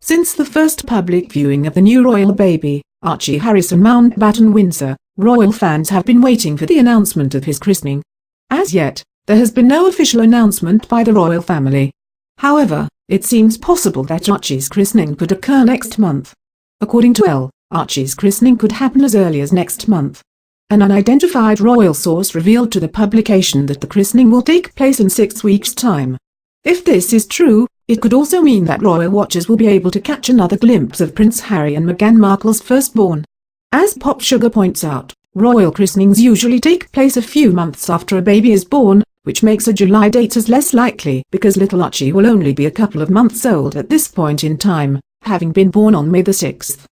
Since the first public viewing of the new royal baby, Archie Harrison Mountbatten-Windsor, royal fans have been waiting for the announcement of his christening. As yet, there has been no official announcement by the royal family. However, it seems possible that Archie's christening could occur next month. According to Elle, Archie's christening could happen as early as next month. An unidentified royal source revealed to the publication that the christening will take place in 6 weeks' time. If this is true, it could also mean that royal watchers will be able to catch another glimpse of Prince Harry and Meghan Markle's firstborn. As Pop Sugar points out, royal christenings usually take place a few months after a baby is born, which makes a July date as less likely because little Archie will only be a couple of months old at this point in time, having been born on May the 6th.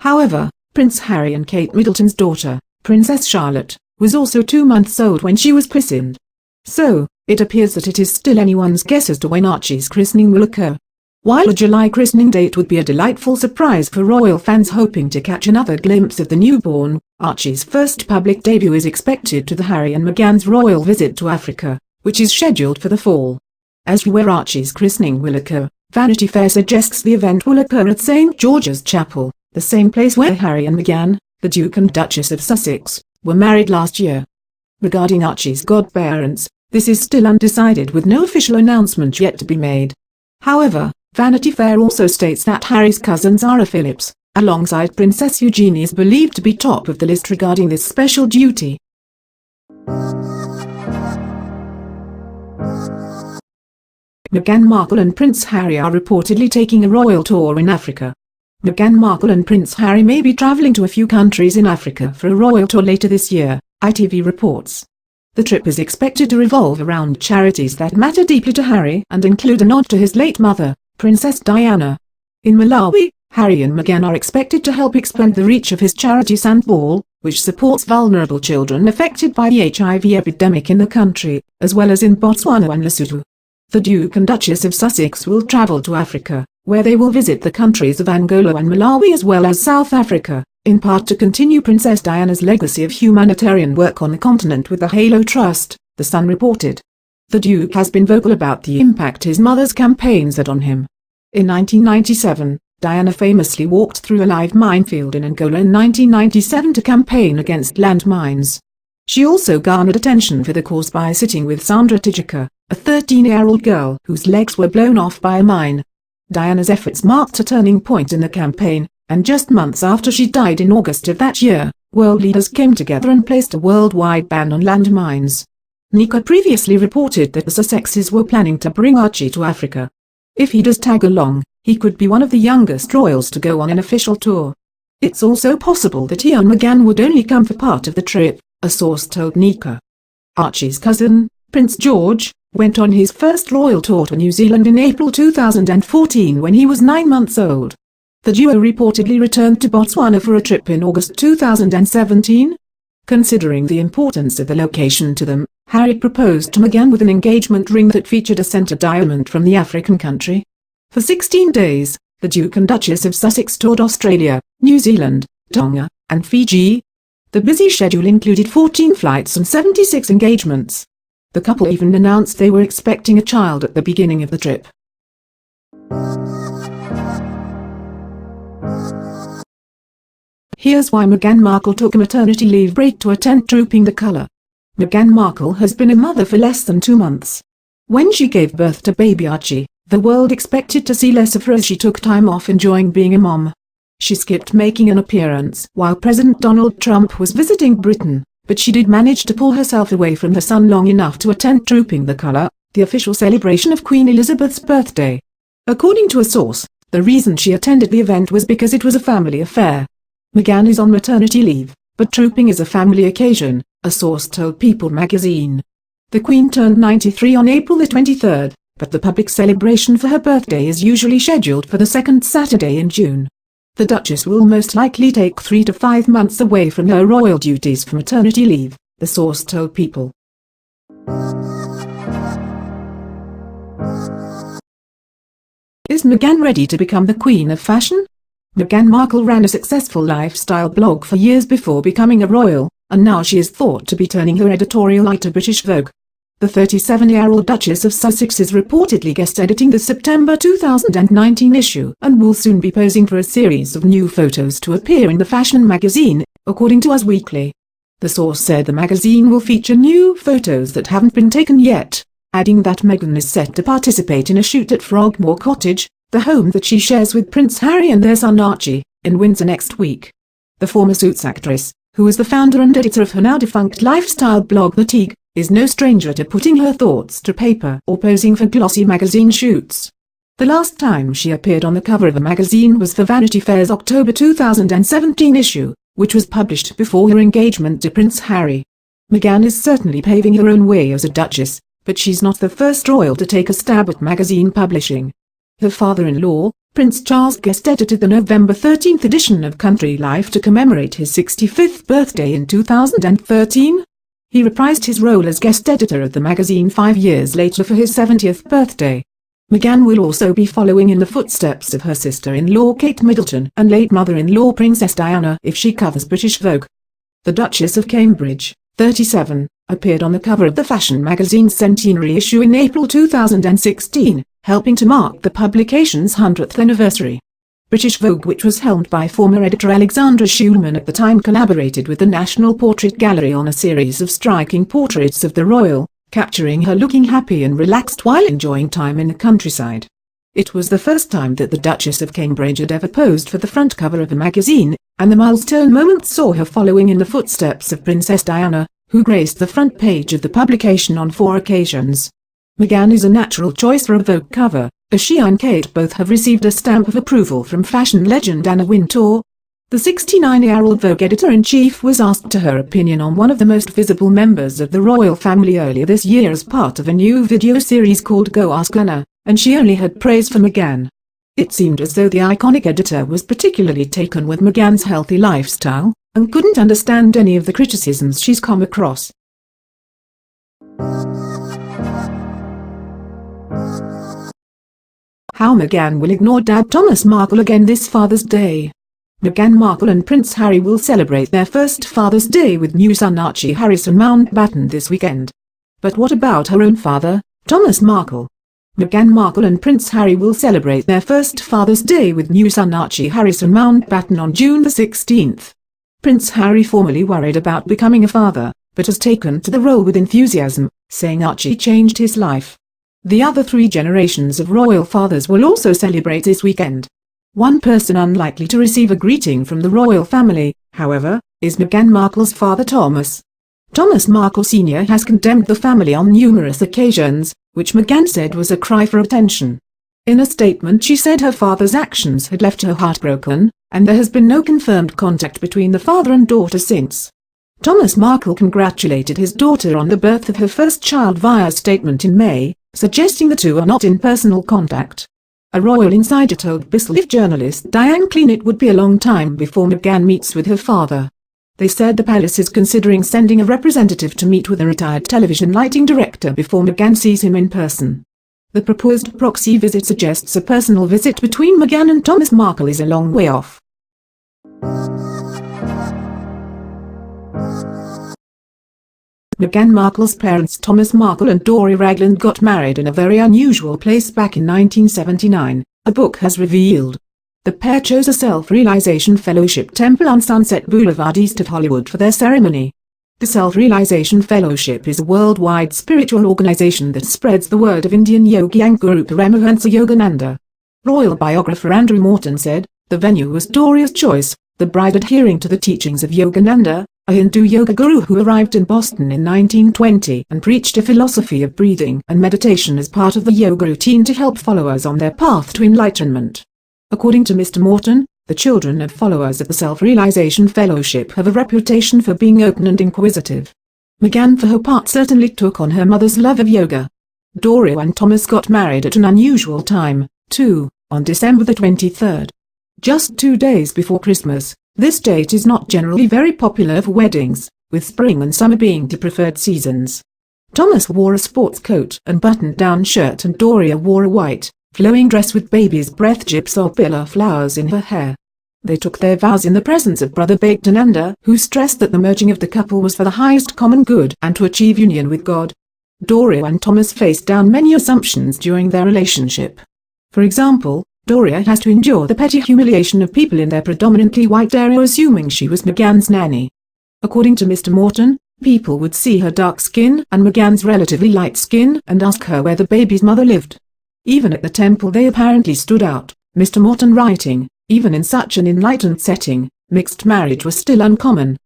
However, Prince Harry and Kate Middleton's daughter, Princess Charlotte, was also 2 months old when she was christened. So, it appears that it is still anyone's guess as to when Archie's christening will occur. While a July christening date would be a delightful surprise for royal fans hoping to catch another glimpse of the newborn, Archie's first public debut is expected to the Harry and Meghan's royal visit to Africa, which is scheduled for the fall. As to where Archie's christening will occur, Vanity Fair suggests the event will occur at St. George's Chapel, the same place where Harry and Meghan, the Duke and Duchess of Sussex, were married last year. Regarding Archie's godparents, this is still undecided with no official announcement yet to be made. However, Vanity Fair also states that Harry's cousin Zara Phillips, alongside Princess Eugenie, is believed to be top of the list regarding this special duty. Meghan Markle and Prince Harry are reportedly taking a royal tour in Africa. Meghan Markle and Prince Harry may be traveling to a few countries in Africa for a royal tour later this year, ITV reports. The trip is expected to revolve around charities that matter deeply to Harry and include a nod to his late mother, Princess Diana. In Malawi, Harry and Meghan are expected to help expand the reach of his charity Sandball, which supports vulnerable children affected by the HIV epidemic in the country, as well as in Botswana and Lesotho. The Duke and Duchess of Sussex will travel to Africa, where they will visit the countries of Angola and Malawi as well as South Africa, in part to continue Princess Diana's legacy of humanitarian work on the continent with the Halo Trust, The Sun reported. The Duke has been vocal about the impact his mother's campaigns had on him. In 1997, Diana famously walked through a live minefield in Angola in 1997 to campaign against landmines. She also garnered attention for the cause by sitting with Sandra Tijika, a 13-year-old girl whose legs were blown off by a mine. Diana's efforts marked a turning point in the campaign, and just months after she died in August of that year, world leaders came together and placed a worldwide ban on landmines. Nika previously reported that the Sussexes were planning to bring Archie to Africa. If he does tag along, he could be one of the youngest royals to go on an official tour. It's also possible that he and Meghan would only come for part of the trip, a source told Nika. Archie's cousin, Prince George, went on his first royal tour to New Zealand in April 2014 when he was 9 months old. The duo reportedly returned to Botswana for a trip in August 2017. Considering the importance of the location to them, Harry proposed to Meghan with an engagement ring that featured a centre diamond from the African country. For 16 days, the Duke and Duchess of Sussex toured Australia, New Zealand, Tonga, and Fiji. The busy schedule included 14 flights and 76 engagements. The couple even announced they were expecting a child at the beginning of the trip. Here's why Meghan Markle took a maternity leave break to attend Trooping the Colour. Meghan Markle has been a mother for less than 2 months. When she gave birth to baby Archie, the world expected to see less of her as she took time off enjoying being a mom. She skipped making an appearance while President Donald Trump was visiting Britain, but she did manage to pull herself away from her son long enough to attend Trooping the Colour, the official celebration of Queen Elizabeth's birthday. According to a source, the reason she attended the event was because it was a family affair. Meghan is on maternity leave, but trooping is a family occasion, a source told People magazine. The Queen turned 93 on April the 23rd, but the public celebration for her birthday is usually scheduled for the second Saturday in June. The Duchess will most likely take 3 to 5 months away from her royal duties for maternity leave, the source told People. Is Meghan ready to become the Queen of Fashion? Meghan Markle ran a successful lifestyle blog for years before becoming a royal, and now she is thought to be turning her editorial eye to British Vogue. The 37-year-old Duchess of Sussex is reportedly guest editing the September 2019 issue and will soon be posing for a series of new photos to appear in the fashion magazine, according to Us Weekly. The source said the magazine will feature new photos that haven't been taken yet, adding that Meghan is set to participate in a shoot at Frogmore Cottage, the home that she shares with Prince Harry and their son Archie, in Windsor next week. The former Suits actress, who is the founder and editor of her now-defunct lifestyle blog The Teague, is no stranger to putting her thoughts to paper or posing for glossy magazine shoots. The last time she appeared on the cover of a magazine was for Vanity Fair's October 2017 issue, which was published before her engagement to Prince Harry. Meghan is certainly paving her own way as a duchess, but she's not the first royal to take a stab at magazine publishing. Her father-in-law, Prince Charles, guest edited the November 13th edition of Country Life to commemorate his 65th birthday in 2013. He reprised his role as guest editor of the magazine 5 years later for his 70th birthday. Meghan will also be following in the footsteps of her sister-in-law Kate Middleton and late mother-in-law Princess Diana if she covers British Vogue. The Duchess of Cambridge, 37, appeared on the cover of the fashion magazine's centenary issue in April 2016, helping to mark the publication's 100th anniversary. British Vogue, which was helmed by former editor Alexandra Schulman at the time, collaborated with the National Portrait Gallery on a series of striking portraits of the royal, capturing her looking happy and relaxed while enjoying time in the countryside. It was the first time that the Duchess of Cambridge had ever posed for the front cover of a magazine, and the milestone moment saw her following in the footsteps of Princess Diana, who graced the front page of the publication on 4 occasions. Meghan is a natural choice for a Vogue cover, as she and Kate both have received a stamp of approval from fashion legend Anna Wintour. The 69-year-old Vogue editor-in-chief was asked to her opinion on one of the most visible members of the royal family earlier this year as part of a new video series called Go Ask Anna, and she only had praise for Meghan. It seemed as though the iconic editor was particularly taken with Meghan's healthy lifestyle, and couldn't understand any of the criticisms she's come across. How Meghan will ignore Dad Thomas Markle again this Father's Day. Meghan Markle and Prince Harry will celebrate their first Father's Day with new son Archie Harrison Mountbatten this weekend. But what about her own father, Thomas Markle? Meghan Markle and Prince Harry will celebrate their first Father's Day with new son Archie Harrison Mountbatten on June the 16th. Prince Harry formerly worried about becoming a father, but has taken to the role with enthusiasm, saying Archie changed his life. The other 3 generations of royal fathers will also celebrate this weekend. One person unlikely to receive a greeting from the royal family, however, is Meghan Markle's father Thomas. Thomas Markle Sr. has condemned the family on numerous occasions, which Meghan said was a cry for attention. In a statement she said her father's actions had left her heartbroken, and there has been no confirmed contact between the father and daughter since. Thomas Markle congratulated his daughter on the birth of her first child via a statement in May, suggesting the two are not in personal contact. A royal insider told Bissell journalist Diane Klein it would be a long time before Meghan meets with her father. They said the palace is considering sending a representative to meet with a retired television lighting director before Meghan sees him in person. The proposed proxy visit suggests a personal visit between Meghan and Thomas Markle is a long way off. Meghan Markle's parents Thomas Markle and Dory Ragland got married in a very unusual place back in 1979, a book has revealed. The pair chose a Self-Realization Fellowship temple on Sunset Boulevard east of Hollywood for their ceremony. The Self-Realization Fellowship is a worldwide spiritual organization that spreads the word of Indian yogi and Guru Paramahansa Yogananda. Royal biographer Andrew Morton said, the venue was Dory's choice, the bride adhering to the teachings of Yogananda, a Hindu yoga guru who arrived in Boston in 1920 and preached a philosophy of breathing and meditation as part of the yoga routine to help followers on their path to enlightenment. According to Mr. Morton, the children of followers of the Self-Realization Fellowship have a reputation for being open and inquisitive. Meghan for her part certainly took on her mother's love of yoga. Dory and Thomas got married at an unusual time, too, on December the 23rd. Just 2 days before Christmas. This date is not generally very popular for weddings, with spring and summer being the preferred seasons. Thomas wore a sports coat and button-down shirt and Doria wore a white, flowing dress with baby's breath gypsopilla flowers in her hair. They took their vows in the presence of Brother Bhaktananda, who stressed that the merging of the couple was for the highest common good and to achieve union with God. Doria and Thomas faced down many assumptions during their relationship. For example, Doria has to endure the petty humiliation of people in their predominantly white area assuming she was Meghan's nanny. According to Mr. Morton, people would see her dark skin and Meghan's relatively light skin and ask her where the baby's mother lived. Even at the temple they apparently stood out, Mr. Morton writing, even in such an enlightened setting, mixed marriage was still uncommon.